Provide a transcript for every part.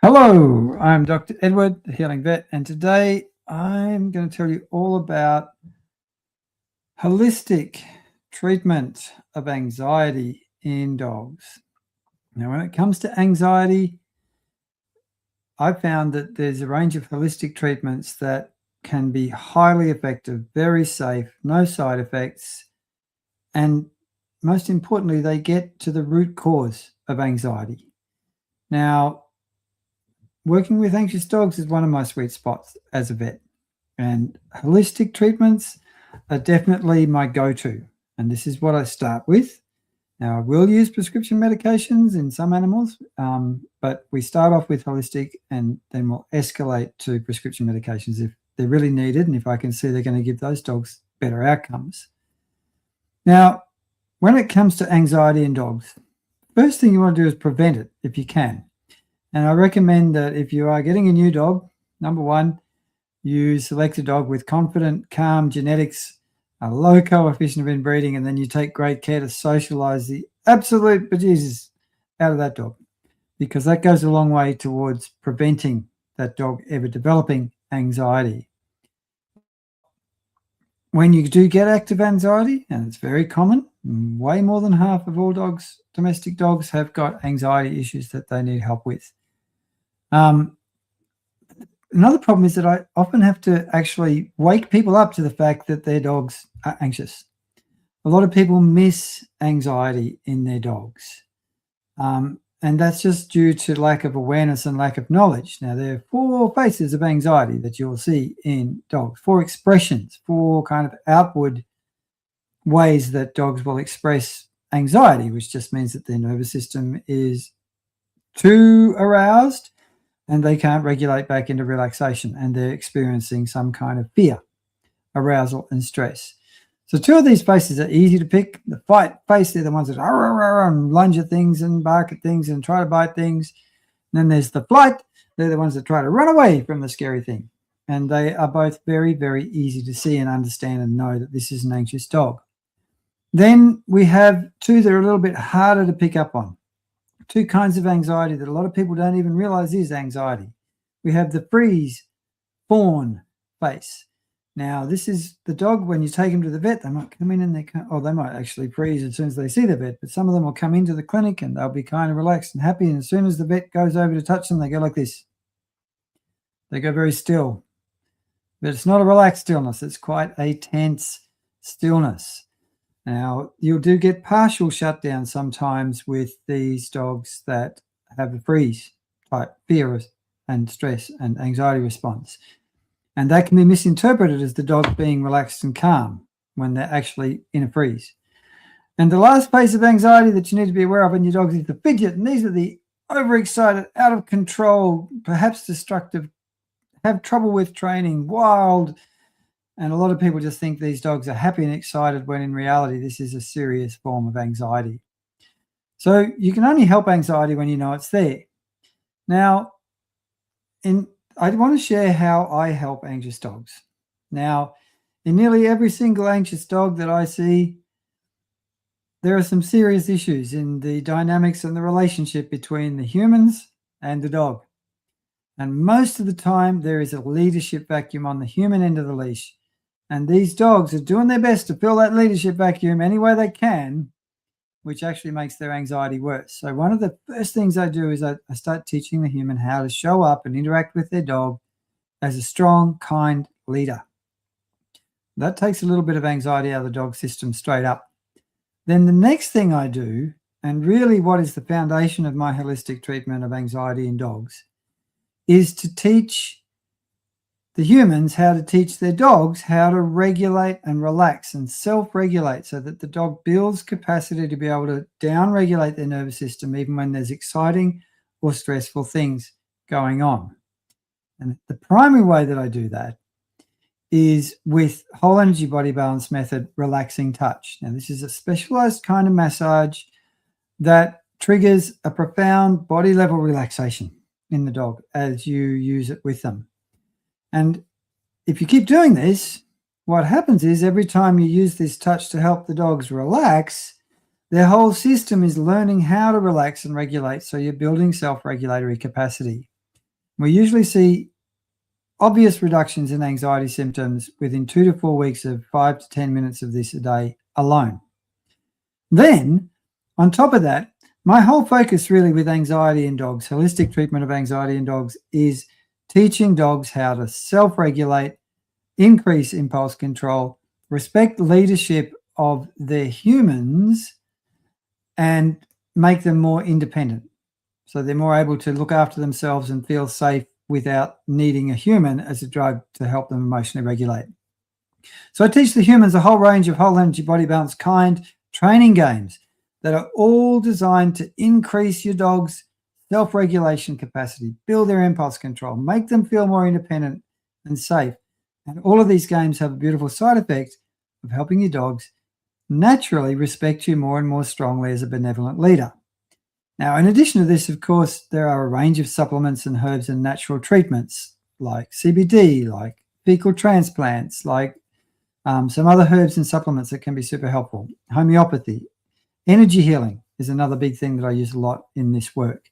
Hello, I'm Dr. Edward, the Healing Vet, and today I'm going to tell you all about holistic treatment of anxiety in dogs. Now, when it comes to anxiety, I've found that there's a range of holistic treatments that can be highly effective, very safe, no side effects, and most importantly, they get to the root cause of anxiety. Now, working with anxious dogs is one of my sweet spots as a vet, and holistic treatments are definitely my go-to. And this is what I start with. Now, I will use prescription medications in some animals, but we start off with holistic and then we'll escalate to prescription medications if they're really needed and if I can see they're going to give those dogs better outcomes. Now, when it comes to anxiety in dogs, first thing you want to do is prevent it if you can. And I recommend that if you are getting a new dog, number one, you select a dog with confident, calm genetics, a low coefficient of inbreeding, and then you take great care to socialize the absolute bejesus out of that dog, because that goes a long way towards preventing that dog ever developing anxiety. When you do get active anxiety, and it's very common, way more than half of all dogs, domestic dogs, have got anxiety issues that they need help with. Another problem is that I often have to actually wake people up to the fact that their dogs are anxious. A lot of people miss anxiety in their dogs. And that's just due to lack of awareness and lack of knowledge. Now, there are 4 faces of anxiety that you'll see in dogs, 4 expressions, 4 kind of outward ways that dogs will express anxiety, which just means that their nervous system is too aroused and they can't regulate back into relaxation and they're experiencing some kind of fear, arousal, and stress. So 2 of these faces are easy to pick. The fight face, they're the ones that and lunge at things and bark at things and try to bite things. And then there's the flight. They're the ones that try to run away from the scary thing. And they are both very, very easy to see and understand and know that this is an anxious dog. Then we have 2 that are a little bit harder to pick up on. 2 kinds of anxiety that a lot of people don't even realize is anxiety. We have the freeze, fawn face. Now, this is the dog, when you take them to the vet, they might come in and they might actually freeze as soon as they see the vet, but some of them will come into the clinic and they'll be kind of relaxed and happy, and as soon as the vet goes over to touch them, they go like this. They go very still. But it's not a relaxed stillness, it's quite a tense stillness. Now, you do get partial shutdown sometimes with these dogs that have a freeze type fear and stress and anxiety response. And that can be misinterpreted as the dog being relaxed and calm when they're actually in a freeze. And the last phase of anxiety that you need to be aware of in your dogs is the fidget. And these are the overexcited, out of control, perhaps destructive, have trouble with training, wild. And a lot of people just think these dogs are happy and excited when in reality this is a serious form of anxiety. So you can only help anxiety when you know it's there. Now, I want to share how I help anxious dogs. Now, in nearly every single anxious dog that I see, there are some serious issues in the dynamics and the relationship between the humans and the dog. And most of the time, there is a leadership vacuum on the human end of the leash. And these dogs are doing their best to fill that leadership vacuum any way they can, which actually makes their anxiety worse. So one of the first things I do is I start teaching the human how to show up and interact with their dog as a strong, kind leader. That takes a little bit of anxiety out of the dog system straight up. Then the next thing I do, and really what is the foundation of my holistic treatment of anxiety in dogs, is to teach the humans how to teach their dogs how to regulate and relax and self-regulate so that the dog builds capacity to be able to down-regulate their nervous system even when there's exciting or stressful things going on. And the primary way that I do that is with whole energy body balance method, relaxing touch. Now, this is a specialized kind of massage that triggers a profound body level relaxation in the dog as you use it with them. And if you keep doing this, what happens is every time you use this touch to help the dogs relax, their whole system is learning how to relax and regulate. So you're building self-regulatory capacity. We usually see obvious reductions in anxiety symptoms within 2 to 4 weeks of 5 to 10 minutes of this a day alone. Then, on top of that, my whole focus really with anxiety in dogs, holistic treatment of anxiety in dogs, is teaching dogs how to self-regulate, increase impulse control, respect leadership of their humans, and make them more independent. So they're more able to look after themselves and feel safe without needing a human as a drug to help them emotionally regulate. So I teach the humans a whole range of whole energy body balance kind training games that are all designed to increase your dog's self-regulation capacity, build their impulse control, make them feel more independent and safe. And all of these games have a beautiful side effect of helping your dogs naturally respect you more and more strongly as a benevolent leader. Now, in addition to this, of course, there are a range of supplements and herbs and natural treatments like CBD, like fecal transplants, like some other herbs and supplements that can be super helpful. Homeopathy, energy healing is another big thing that I use a lot in this work.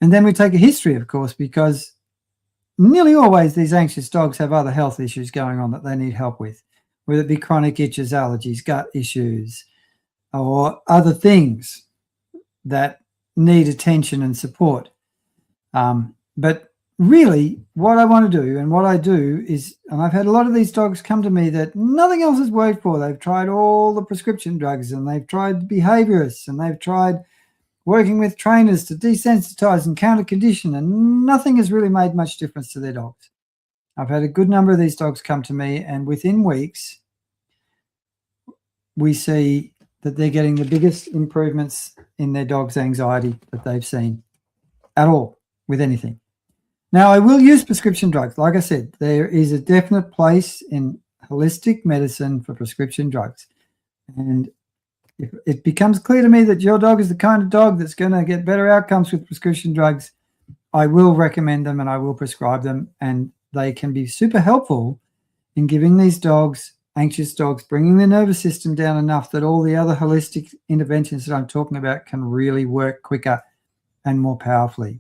And then we take a history, of course, because nearly always these anxious dogs have other health issues going on that they need help with, whether it be chronic itches, allergies, gut issues, or other things that need attention and support. But really, what I want to do and what I do is, and I've had a lot of these dogs come to me that nothing else has worked for. They've tried all the prescription drugs and they've tried behaviorists and they've tried working with trainers to desensitize and counter condition, and nothing has really made much difference to their dogs. I've had a good number of these dogs come to me, and within weeks, we see that they're getting the biggest improvements in their dog's anxiety that they've seen at all with anything. Now, I will use prescription drugs. Like I said, there is a definite place in holistic medicine for prescription drugs. And if it becomes clear to me that your dog is the kind of dog that's going to get better outcomes with prescription drugs, I will recommend them and I will prescribe them. And they can be super helpful in giving these dogs, anxious dogs, bringing their nervous system down enough that all the other holistic interventions that I'm talking about can really work quicker and more powerfully.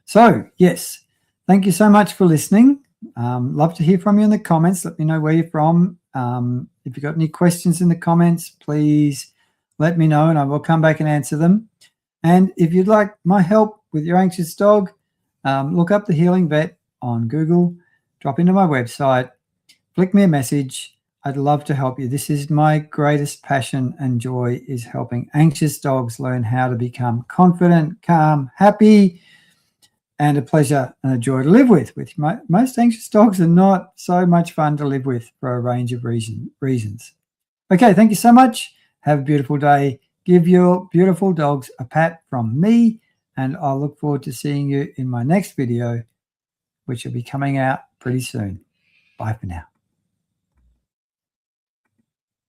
So, yes, thank you so much for listening. Love to hear from you in the comments. Let me know where you're from. If you've got any questions in the comments, please let me know and I will come back and answer them. And if you'd like my help with your anxious dog, look up the Healing Vet on Google, drop into my website, flick me a message. I'd love to help you. This is my greatest passion and joy, is helping anxious dogs learn how to become confident, calm, happy, and a pleasure and a joy to live with. Most anxious dogs are not so much fun to live with for a range of reasons. Okay, thank you so much. Have a beautiful day. Give your beautiful dogs a pat from me, and I'll look forward to seeing you in my next video, which will be coming out pretty soon. Bye for now.